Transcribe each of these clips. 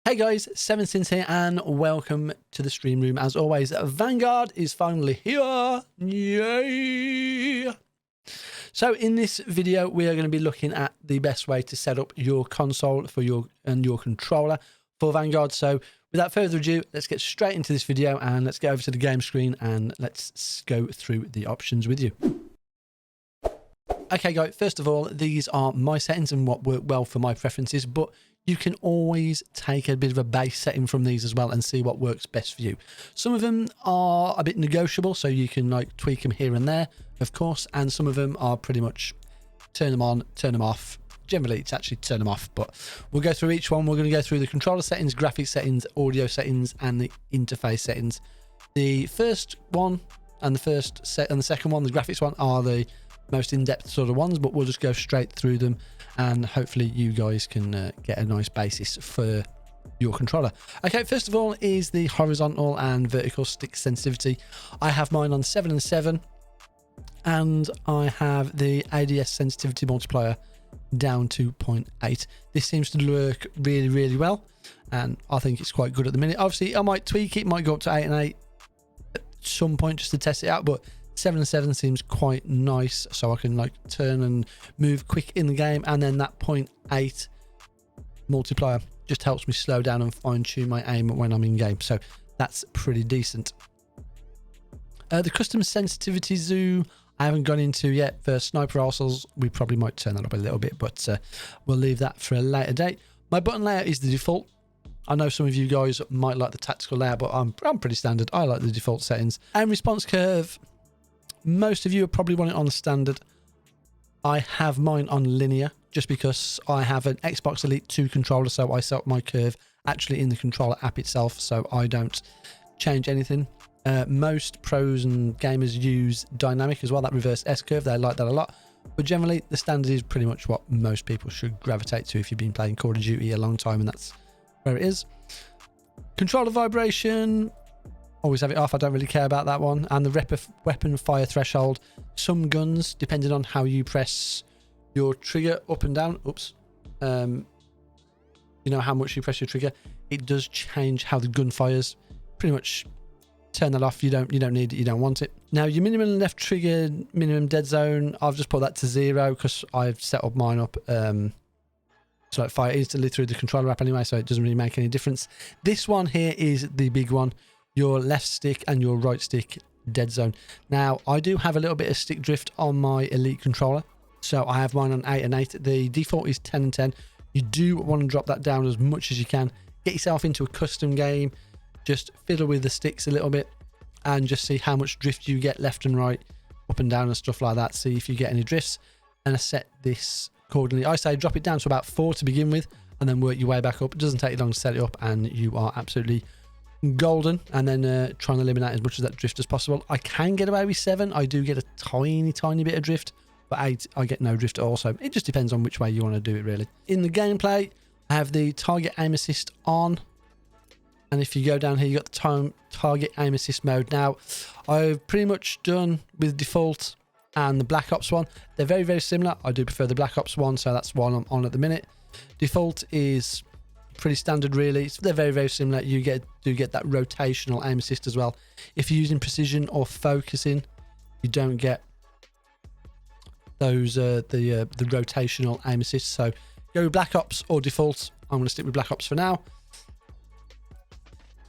Hey guys, Sens here and welcome to the stream room. As always, Vanguard is finally here. Yay! So in this video, we are going to be looking at the best way to set up your console for your controller for Vanguard. So without further ado, let's get straight into this video and let's go over to the game screen and let's go through the options with you. Okay guys, first of all, these are my settings and what work well for my preferences, but you can always take a bit of a base setting from these as well and see what works best for you. Some of them are a bit negotiable, so you can like tweak them here and there, of course, and some of them are pretty much turn them on, turn them off. Generally, it's actually turn them off, but we'll go through each one. We're going to go through the controller settings, graphics settings, audio settings, and the interface settings. The first one and the second one, the graphics one, are the most in-depth sort of ones, but we'll just go straight through them and hopefully you guys can get a nice basis for your controller. Okay, first of all is the horizontal and vertical stick sensitivity. I have mine on 7 and 7 and I have the ADS sensitivity multiplier down to 0.8. This seems to work really well and I think it's quite good at the minute. Obviously I might tweak it, might go up to 8 and 8 at some point just to test it out, but 7 and 7 seems quite nice, so I can like turn and move quick in the game, and then that 0.8 multiplier just helps me slow down and fine tune my aim when I'm in game, so that's pretty decent. The custom sensitivity zoom I haven't gone into yet. For sniper rifles we probably might turn that up a little bit, but we'll leave that for a later date. My button layout is the default. I know some of you guys might like the tactical layout, but I'm pretty standard. I like the default settings. And response curve, most of you probably want it on standard. I have mine on linear just because I have an Xbox Elite 2 controller, so I set up my curve actually in the controller app itself, so I don't change anything. Most pros and gamers use dynamic as well, that reverse S curve. They like that a lot, but generally the standard is pretty much what most people should gravitate to if you've been playing Call of Duty a long time, and that's where it is. Controller vibration, always have it off. I don't really care about that one. And the weapon fire threshold, some guns, depending on how you press your trigger up and down, you know how much you press your trigger, it does change how the gun fires. Pretty much turn that off. You don't need it, you don't want it. Now your minimum left trigger, minimum dead zone, I've just put that to 0 because I've set up mine up so it fire instantly through the controller app anyway, so it doesn't really make any difference. This one here is the big one, your left stick and your right stick dead zone. Now I do have a little bit of stick drift on my Elite controller, so I have mine on 8 and 8. The default is 10 and 10. You do want to drop that down as much as you can. Get yourself into a custom game, just fiddle with the sticks a little bit and just see how much drift you get left and right, up and down and stuff like that. See if you get any drifts, and I set this accordingly. I say drop it down to about 4 to begin with and then work your way back up. It doesn't take you long to set it up and you are absolutely golden, and then trying to eliminate as much of that drift as possible. I can get away with 7. I do get a tiny bit of drift, but 8 I get no drift at all, so it just depends on which way you want to do it really. In the gameplay I have the target aim assist on, and if you go down here you got the target aim assist mode. Now I've pretty much done with default and the Black Ops one. They're very similar. I do prefer the Black Ops one, so that's one I'm on at the minute. Default is pretty standard really. They're very similar. You do get that rotational aim assist as well. If you're using precision or focusing, you don't get those the rotational aim assist. So go with Black Ops or default. I'm going to stick with Black Ops for now.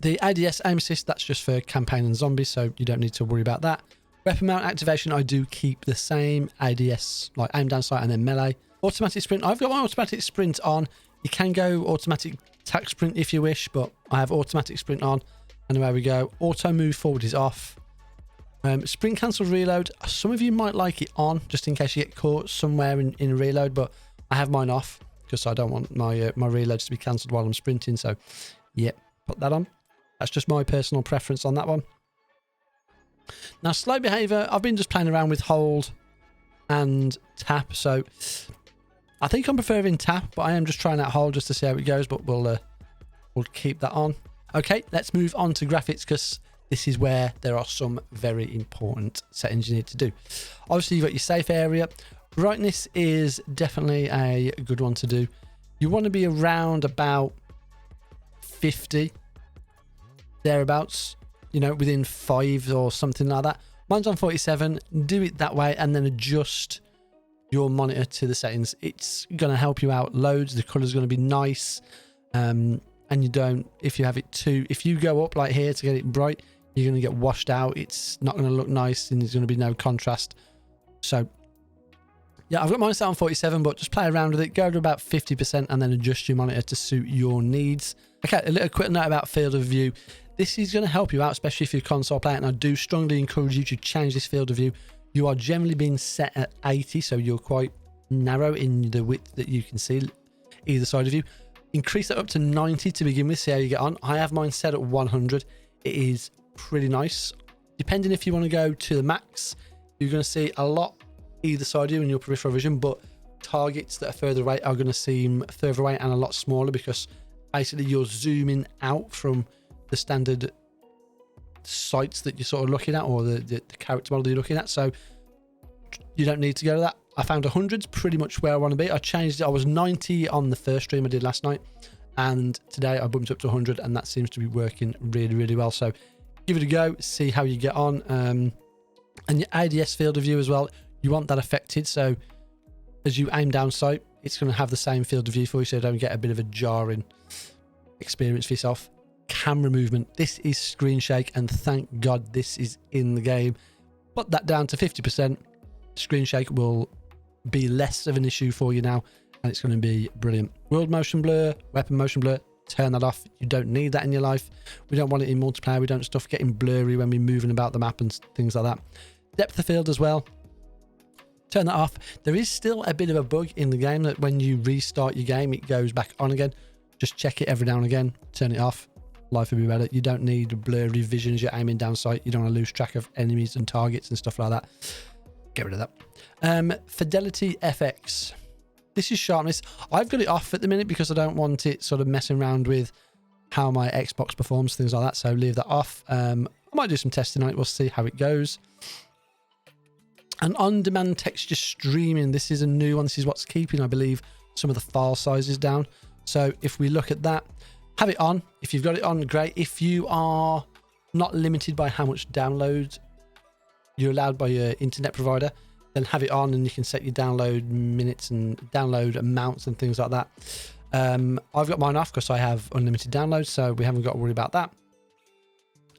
The ADS aim assist, that's just for campaign and zombies, so you don't need to worry about that. Weapon mount activation, I do keep the same. ADS, like aim down sight and then melee. Automatic sprint, I've got my automatic sprint on. You can go automatic tac sprint if you wish, but I have automatic sprint on, and away we go. Auto move forward is off. Sprint cancel reload, some of you might like it on just in case you get caught somewhere in a reload, but I have mine off because I don't want my my reloads to be cancelled while I'm sprinting. So yep, put that on. That's just my personal preference on that one. Now slow behavior, I've been just playing around with hold and tap, so I think I'm preferring tap, but I am just trying out hold just to see how it goes, but we'll keep that on. Okay, let's move on to graphics because this is where there are some very important settings you need to do. Obviously you've got your safe area. Brightness is definitely a good one to do. You want to be around about 50 thereabouts, you know, within 5 or something like that. Mine's on 47. Do it that way and then adjust your monitor to the settings. It's going to help you out loads. The color's going to be nice. And you don't, if you have it too, if you go up like here to get it bright, you're going to get washed out. It's not going to look nice and there's going to be no contrast. So yeah, I've got mine set on 47, but just play around with it. Go to about 50% and then adjust your monitor to suit your needs. Okay, a little quick note about field of view. This is going to help you out, especially if you're a console player, and I do strongly encourage you to change this field of view. You are generally being set at 80, so you're quite narrow in the width that you can see either side of you. Increase that up to 90 to begin with, see how you get on. I have mine set at 100. It is pretty nice. Depending if you want to go to the max, you're going to see a lot either side of you in your peripheral vision, but targets that are further away are going to seem further away and a lot smaller because basically you're zooming out from the standard sites that you're sort of looking at, or the character model you're looking at. So you don't need to go to that. I found 100's pretty much where I want to be. I changed it. I was 90 on the first stream I did last night, and today I bumped up to 100, and that seems to be working really, really well. So give it a go, see how you get on. And your ADS field of view as well, you want that affected. So as you aim down sight, it's going to have the same field of view for you, so you don't get a bit of a jarring experience for yourself. Camera movement, this is screen shake, and thank God this is in the game. Put that down to 50%. Screen shake will be less of an issue for you now, and it's going to be brilliant. World motion blur, weapon motion blur, turn that off. You don't need that in your life. We don't want it in multiplayer. We don't want stuff getting blurry when we're moving about the map and things like that. Depth of field as well, turn that off. There is still a bit of a bug in the game that when you restart your game, it goes back on again. Just check it every now and again, turn it off. Life will be better. You don't need blurry vision as you're aiming down sight. You don't want to lose track of enemies and targets and stuff like that. Get rid of that. Fidelity FX. This is sharpness. I've got it off at the minute because I don't want it sort of messing around with how my Xbox performs, things like that. So leave that off. I might do some testing on it. We'll see how it goes. And on-demand texture streaming. This is a new one. This is what's keeping, I believe, some of the file sizes down. So if we look at that, have it on. If you've got it on, great. If you are not limited by how much download you're allowed by your internet provider, then have it on and you can set your download minutes and download amounts and things like that. I've got mine off because I have unlimited downloads, so we haven't got to worry about that.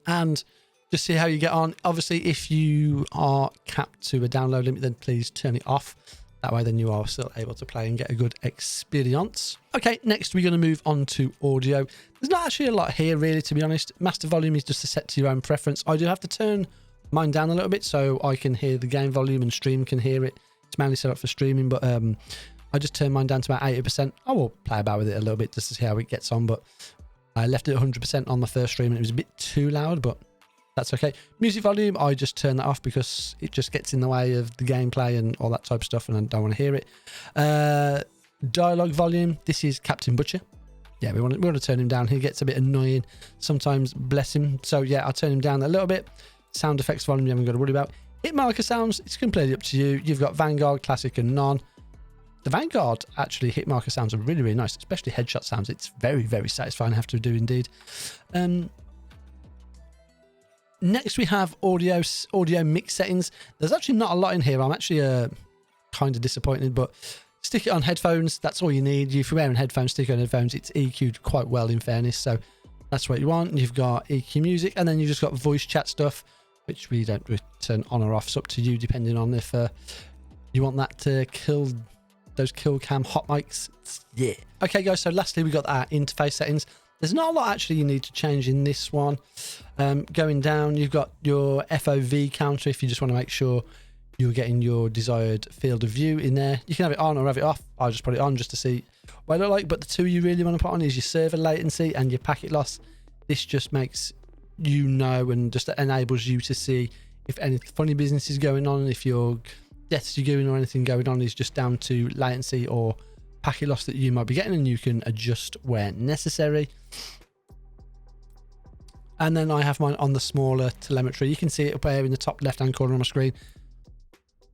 And just see how you get on. Obviously, if you are capped to a download limit, then please turn it off. That way, then you are still able to play and get a good experience. Okay, next we're going to move on to audio. There's not actually a lot here, really, to be honest. Master volume is just a set to your own preference. I do have to turn mine down a little bit so I can hear the game volume and stream can hear it. It's mainly set up for streaming, but I just turned mine down to about 80%. I will play about with it a little bit just to see how it gets on, but I left it 100% on the first stream and it was a bit too loud, but that's okay. Music volume, I just turn that off because it just gets in the way of the gameplay and all that type of stuff and I don't want to hear it. Dialogue volume, this is Captain Butcher. Yeah, we want to turn him down. He gets a bit annoying sometimes, bless him. So yeah, I'll turn him down a little bit. Sound effects volume, you haven't got to worry about. Hit marker sounds, it's completely up to you. You've got Vanguard, Classic and None. The Vanguard, actually, hit marker sounds are really, really nice, especially headshot sounds. It's very, very satisfying, I have to do indeed. Next, we have audio mix settings. There's actually not a lot in here. I'm actually kind of disappointed, but stick it on headphones. That's all you need. If you're wearing headphones, stick it on headphones. It's EQ'd quite well, in fairness. So that's what you want. You've got EQ music, and then you've just got voice chat stuff, which we don't turn on or off. It's up to you, depending on if you want that to kill those kill cam hot mics. Yeah. Okay, guys. So lastly, we got our interface settings. There's not a lot actually you need to change in this one. Going down, you've got your FOV counter if you just want to make sure you're getting your desired field of view in there. You can have it on or have it off. I'll just put it on just to see what I look like. But the two you really want to put on is your server latency and your packet loss. This just makes you know and just enables you to see if any funny business is going on, if your deaths you're doing or anything going on is just down to latency or packet loss that you might be getting, and you can adjust where necessary. And then I have mine on the smaller telemetry. You can see it up here in the top left hand corner on my screen.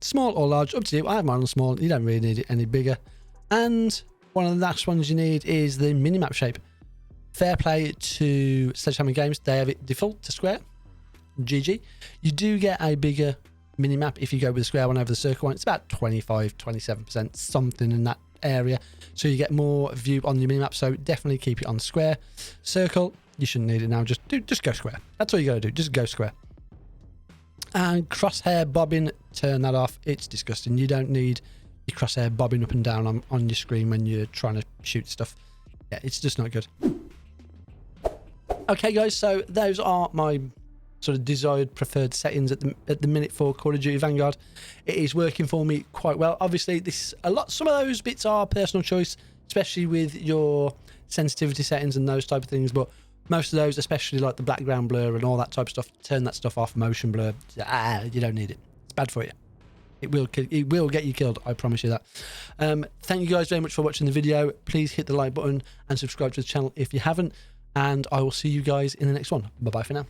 Small or large, up to you. I have mine on small. You don't really need it any bigger. And one of the last ones you need is the minimap shape. Fair play to Sledgehammer Games. They have it default to square. GG. You do get a bigger minimap if you go with the square one over the circle one. It's about 25-27%, something in that area. So you get more view on your minimap. So definitely keep it on square. Circle, you shouldn't need it now. Just go square. That's all you got to do. Just go square. And crosshair bobbing, turn that off. It's disgusting. You don't need your crosshair bobbing up and down on your screen when you're trying to shoot stuff. Yeah, it's just not good. Okay, guys, so those are my sort of desired preferred settings at the minute for Call of Duty Vanguard. It is working for me quite well. Obviously, some of those bits are personal choice, especially with your sensitivity settings and those type of things, but most of those, especially like the background blur and all that type of stuff, turn that stuff off. Motion blur, you don't need it. It's bad for you. It will get you killed, I promise you that. Thank you guys very much for watching the video. Please hit the like button and subscribe to the channel if you haven't, and I will see you guys in the next one. Bye bye for now.